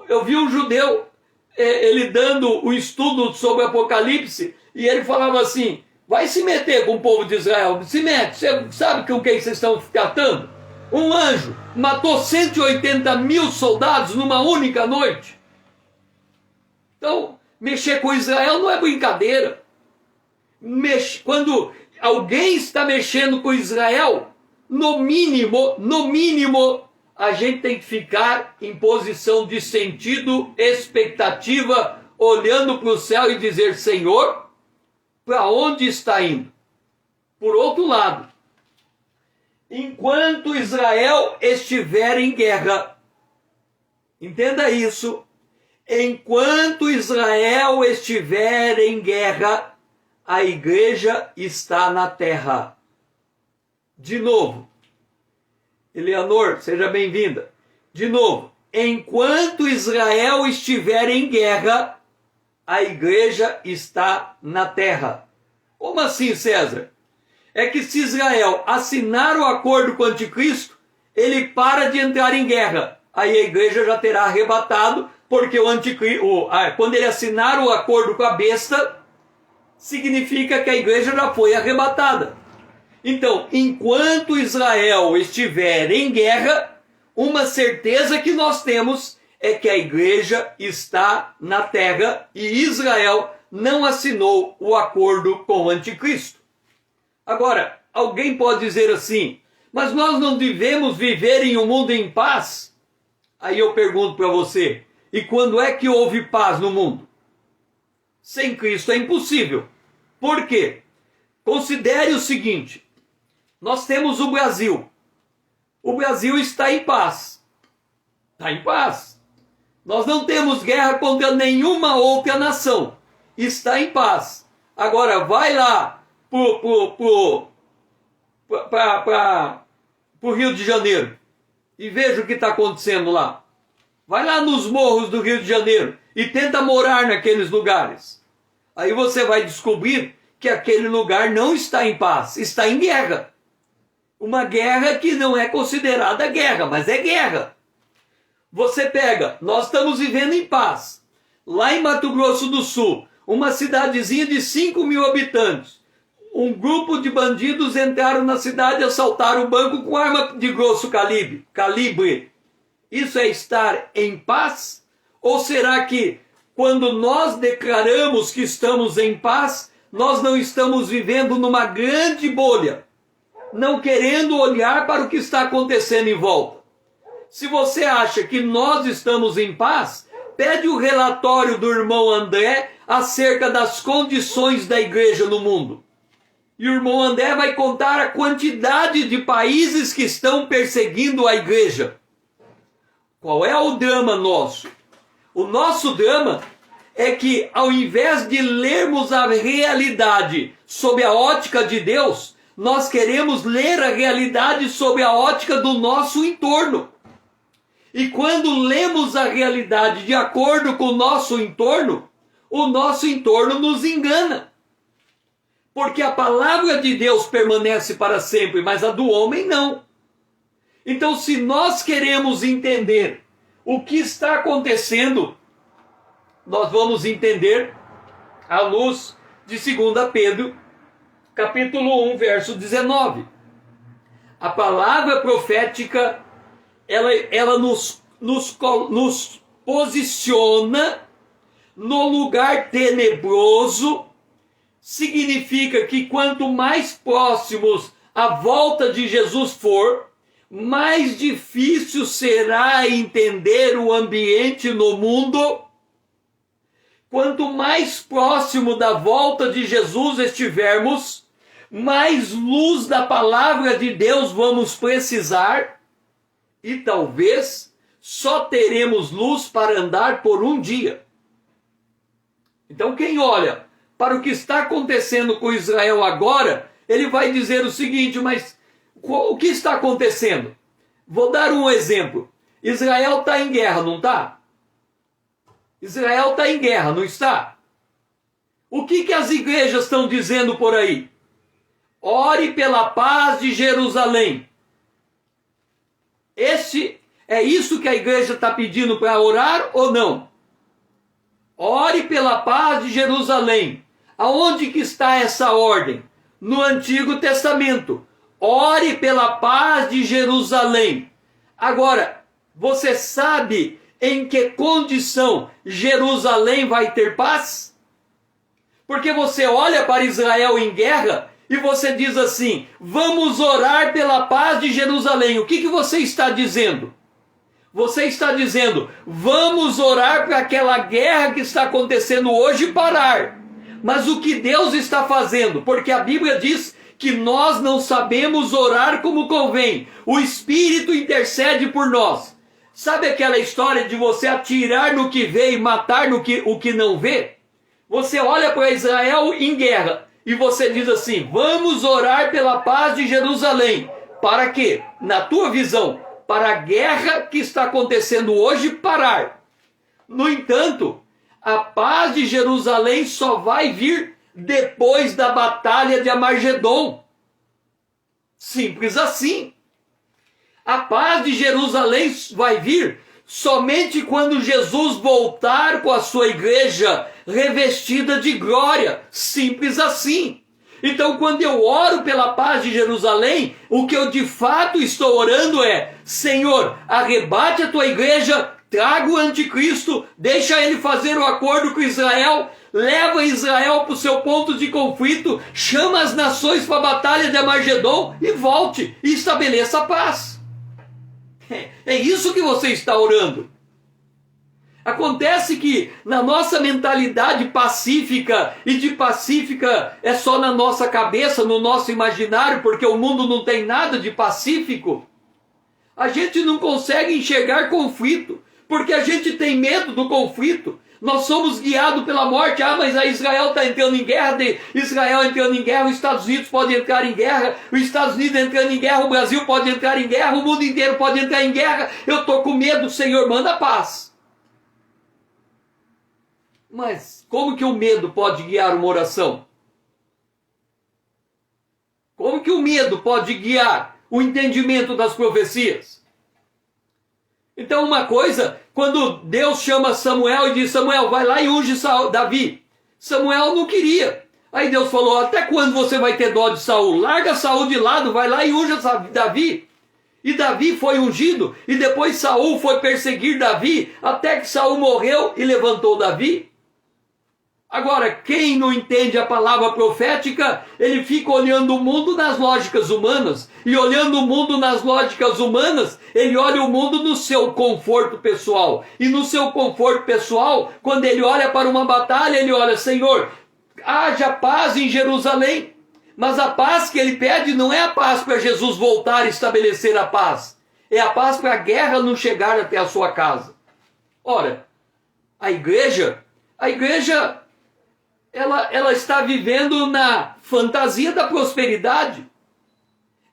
Eu vi um judeu, ele dando um estudo sobre Apocalipse, e ele falava assim, vai se meter com o povo de Israel, se mete, você sabe com quem vocês estão tratando? Um anjo matou 180 mil soldados numa única noite. Então, mexer com Israel não é brincadeira. Quando alguém está mexendo com Israel, no mínimo, a gente tem que ficar em posição de sentido, expectativa, olhando para o céu e dizer, Senhor, para onde está indo? Por outro lado, enquanto Israel estiver em guerra, entenda isso, enquanto Israel estiver em guerra, a igreja está na terra. De novo, Eleanor, seja bem-vinda. De novo, enquanto Israel estiver em guerra, a igreja está na terra. Como assim, César? É que se Israel assinar o acordo com o anticristo, ele para de entrar em guerra. Aí a igreja já terá arrebatado, porque o anticristo, quando ele assinar o acordo com a besta, significa que a igreja já foi arrebatada. Então, enquanto Israel estiver em guerra, uma certeza que nós temos é que a igreja está na terra e Israel não assinou o acordo com o anticristo. Agora, alguém pode dizer assim, mas nós não devemos viver em um mundo em paz? Aí eu pergunto para você, e quando é que houve paz no mundo? Sem Cristo é impossível. Por quê? Considere o seguinte, nós temos o Brasil. O Brasil está em paz. Está em paz. Nós não temos guerra contra nenhuma outra nação. Está em paz. Agora vai lá para o Rio de Janeiro e veja o que está acontecendo lá. Vai lá nos morros do Rio de Janeiro e tenta morar naqueles lugares. Aí você vai descobrir que aquele lugar não está em paz, está em guerra. Uma guerra que não é considerada guerra, mas é guerra. Você pega, nós estamos vivendo em paz. Lá em Mato Grosso do Sul, uma cidadezinha de 5.000 habitantes. Um grupo de bandidos entraram na cidade e assaltaram o banco com arma de grosso calibre. Isso é estar em paz? Ou será que quando nós declaramos que estamos em paz, nós não estamos vivendo numa grande bolha, não querendo olhar para o que está acontecendo em volta? Se você acha que nós estamos em paz, pede o relatório do irmão André acerca das condições da igreja no mundo. E o irmão André vai contar a quantidade de países que estão perseguindo a igreja. Qual é o drama nosso? O nosso drama é que, ao invés de lermos a realidade sob a ótica de Deus, nós queremos ler a realidade sob a ótica do nosso entorno. E quando lemos a realidade de acordo com o nosso entorno nos engana. Porque a palavra de Deus permanece para sempre, mas a do homem não. Então, se nós queremos entender o que está acontecendo, nós vamos entender à luz de 2 Pedro, capítulo 1, verso 19. A palavra profética, ela nos posiciona no lugar tenebroso. Significa que quanto mais próximos a volta de Jesus for, mais difícil será entender o ambiente no mundo. Quanto mais próximo da volta de Jesus estivermos, mais luz da palavra de Deus vamos precisar, e talvez só teremos luz para andar por um dia. Então quem olha para o que está acontecendo com Israel agora, ele vai dizer o seguinte: mas o que está acontecendo? Vou dar um exemplo. Israel está em guerra, não está? Israel está em guerra, não está? O que as igrejas estão dizendo por aí? Ore pela paz de Jerusalém. É isso que a igreja está pedindo para orar ou não? Ore pela paz de Jerusalém. Aonde que está essa ordem? No Antigo Testamento. Ore pela paz de Jerusalém. Agora, você sabe em que condição Jerusalém vai ter paz? Porque você olha para Israel em guerra e você diz assim: vamos orar pela paz de Jerusalém. O que você está dizendo? Você está dizendo: vamos orar para aquela guerra que está acontecendo hoje parar. Mas o que Deus está fazendo? Porque a Bíblia diz que nós não sabemos orar como convém. O Espírito intercede por nós. Sabe aquela história de você atirar no que vê e matar no o que não vê? Você olha para Israel em guerra e você diz assim: vamos orar pela paz de Jerusalém. Para quê? Na tua visão, para a guerra que está acontecendo hoje parar. No entanto, a paz de Jerusalém só vai vir depois da batalha de Armagedon. Simples assim. A paz de Jerusalém vai vir somente quando Jesus voltar com a sua igreja revestida de glória. Simples assim. Então, quando eu oro pela paz de Jerusalém, o que eu de fato estou orando é: Senhor, arrebate a tua igreja, traga o anticristo, deixa ele fazer o acordo com Israel, leva Israel para o seu ponto de conflito, chama as nações para a batalha de Armagedon e volte e estabeleça a paz. É isso que você está orando. Acontece que na nossa mentalidade pacífica, e de pacífica é só na nossa cabeça, no nosso imaginário, porque o mundo não tem nada de pacífico, a gente não consegue enxergar conflito, porque a gente tem medo do conflito. Nós somos guiados pela morte. Ah, mas a Israel está entrando em guerra. Israel entrando em guerra, os Estados Unidos podem entrar em guerra. Os Estados Unidos entrando em guerra, o Brasil pode entrar em guerra. O mundo inteiro pode entrar em guerra. Eu estou com medo, Senhor, manda paz. Mas como que o medo pode guiar uma oração? Como que o medo pode guiar o entendimento das profecias? Então uma coisa, quando Deus chama Samuel e diz, Samuel, vai lá e unge Davi. Samuel não queria. Aí Deus falou, até quando você vai ter dó de Saul? Larga Saul de lado, vai lá e unge Davi. E Davi foi ungido, e depois Saul foi perseguir Davi, até que Saul morreu e levantou Davi. Agora, quem não entende a palavra profética, ele fica olhando o mundo nas lógicas humanas. E olhando o mundo nas lógicas humanas, ele olha o mundo no seu conforto pessoal. E no seu conforto pessoal, quando ele olha para uma batalha, ele olha, Senhor, haja paz em Jerusalém. Mas a paz que ele pede não é a paz para Jesus voltar e estabelecer a paz. É a paz para a guerra não chegar até a sua casa. Ora, a igreja ela está vivendo na fantasia da prosperidade.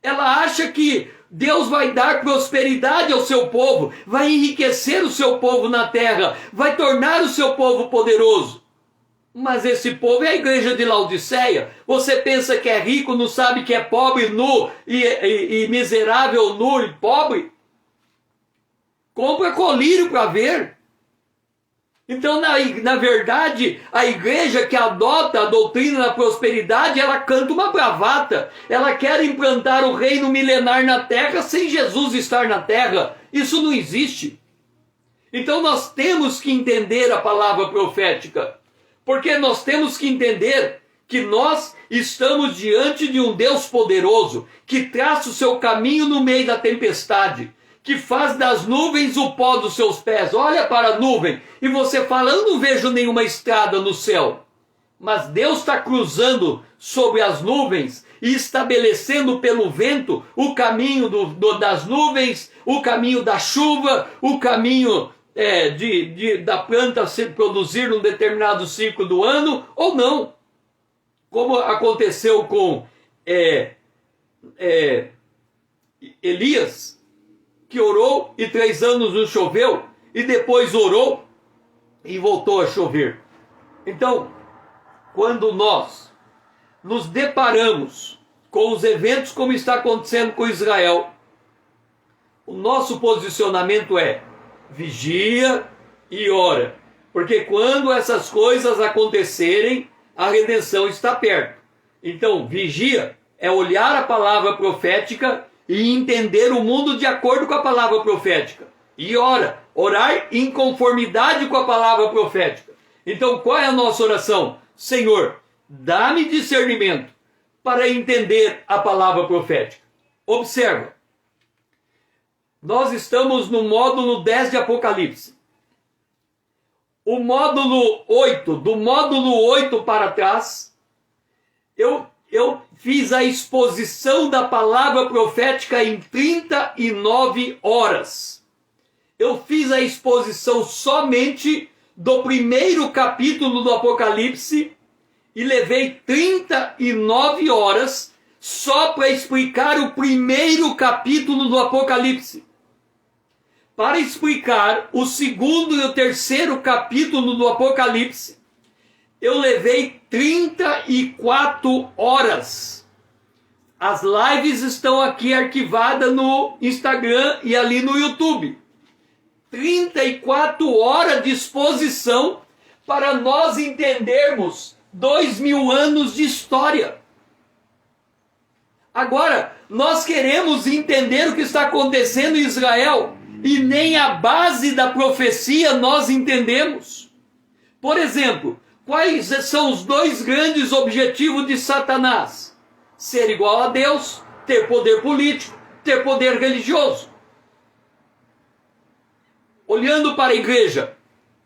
Ela acha que Deus vai dar prosperidade ao seu povo, vai enriquecer o seu povo na terra, vai tornar o seu povo poderoso. Mas esse povo é a igreja de Laodiceia. Você pensa que é rico, não sabe que é pobre, nu e miserável, nu e pobre? Compra colírio para ver. Então, na verdade, a igreja que adota a doutrina da prosperidade, ela canta uma bravata. Ela quer implantar o reino milenar na terra sem Jesus estar na terra. Isso não existe. Então, nós temos que entender a palavra profética. Porque nós temos que entender que nós estamos diante de um Deus poderoso, que traça o seu caminho no meio da tempestade, que faz das nuvens o pó dos seus pés. Olha para a nuvem e você fala, eu não vejo nenhuma estrada no céu. Mas Deus está cruzando sobre as nuvens e estabelecendo pelo vento o caminho das nuvens, o caminho da chuva, o caminho da planta se produzir num determinado ciclo do ano ou não. Como aconteceu com Elias, que orou e 3 anos não choveu, e depois orou e voltou a chover. Então, quando nós nos deparamos com os eventos como está acontecendo com Israel, o nosso posicionamento é vigia e ora, porque quando essas coisas acontecerem, a redenção está perto. Então, vigia é olhar a palavra profética e entender o mundo de acordo com a palavra profética. E ora, orar em conformidade com a palavra profética. Então, qual é a nossa oração? Senhor, dá-me discernimento para entender a palavra profética. Observa, nós estamos no módulo 10 de Apocalipse. O módulo 8, do módulo 8 para trás, eu fiz a exposição da palavra profética em 39 horas. Eu fiz a exposição somente do primeiro capítulo do Apocalipse e levei 39 horas só para explicar o primeiro capítulo do Apocalipse. Para explicar o segundo e o terceiro capítulo do Apocalipse, eu levei 34 horas. As lives estão aqui arquivadas no Instagram e ali no YouTube. 34 horas de exposição para nós entendermos 2000 anos de história. Agora, nós queremos entender o que está acontecendo em Israel e nem a base da profecia nós entendemos. Por exemplo, quais são os 2 grandes objetivos de Satanás? Ser igual a Deus, ter poder político, ter poder religioso. Olhando para a igreja,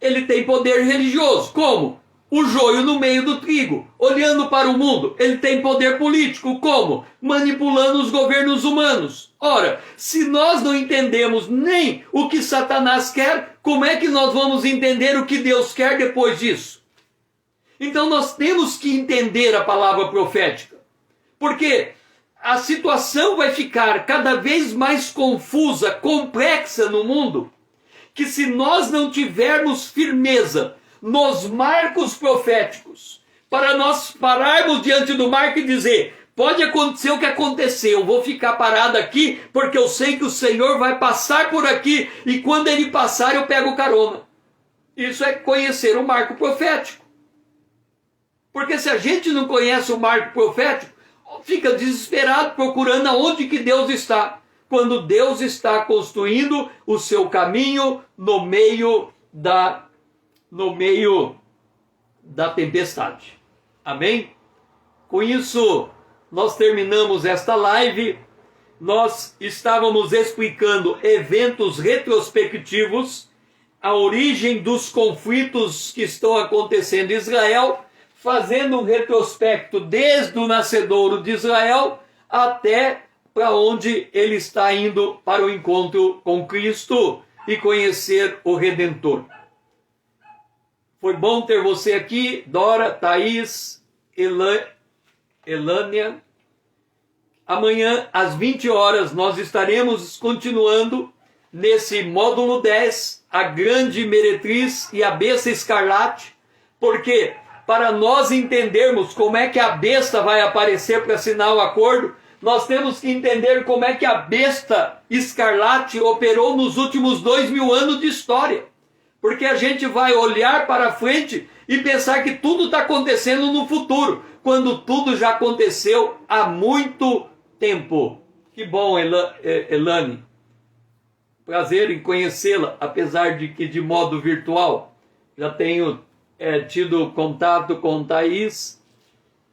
ele tem poder religioso. Como? o joio no meio do trigo. Olhando para o mundo, ele tem poder político. Como? Manipulando os governos humanos. Ora, se nós não entendemos nem o que Satanás quer, como é que nós vamos entender o que Deus quer depois disso? Então nós temos que entender a palavra profética. Porque a situação vai ficar cada vez mais confusa, complexa no mundo, que se nós não tivermos firmeza nos marcos proféticos, para nós pararmos diante do marco e dizer, pode acontecer o que aconteceu, eu vou ficar parado aqui, porque eu sei que o Senhor vai passar por aqui, e quando ele passar eu pego carona. Isso é conhecer o marco profético. Porque se a gente não conhece o marco profético, fica desesperado procurando aonde que Deus está, quando Deus está construindo o seu caminho no meio da tempestade. Amém? Com isso, nós terminamos esta live. Nós estávamos explicando eventos retrospectivos, a origem dos conflitos que estão acontecendo em Israel, fazendo um retrospecto desde o nascedouro de Israel até para onde ele está indo para o encontro com Cristo e conhecer o Redentor. Foi bom ter você aqui, Dora, Thaís, Elânia. Amanhã, às 20 horas, nós estaremos continuando nesse módulo 10, a grande meretriz e a besta escarlate, porque para nós entendermos como é que a besta vai aparecer para assinar o acordo, nós temos que entender como é que a besta escarlate operou nos últimos 2000 anos de história. Porque a gente vai olhar para frente e pensar que tudo está acontecendo no futuro, quando tudo já aconteceu há muito tempo. Que bom, Elane. Prazer em conhecê-la, apesar de que de modo virtual. Já tenho tido contato com Thaís,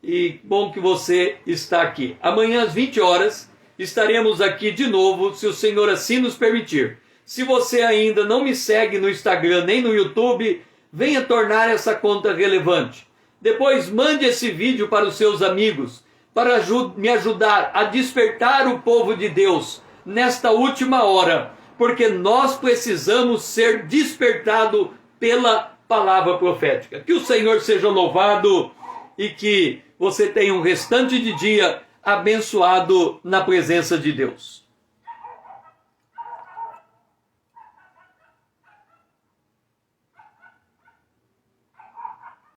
e bom que você está aqui. Amanhã às 20 horas estaremos aqui de novo, se o Senhor assim nos permitir. Se você ainda não me segue no Instagram nem no YouTube, venha tornar essa conta relevante. Depois mande esse vídeo para os seus amigos, para me ajudar a despertar o povo de Deus nesta última hora, porque nós precisamos ser despertados pela palavra profética. Que o Senhor seja louvado e que você tenha um restante de dia abençoado na presença de Deus.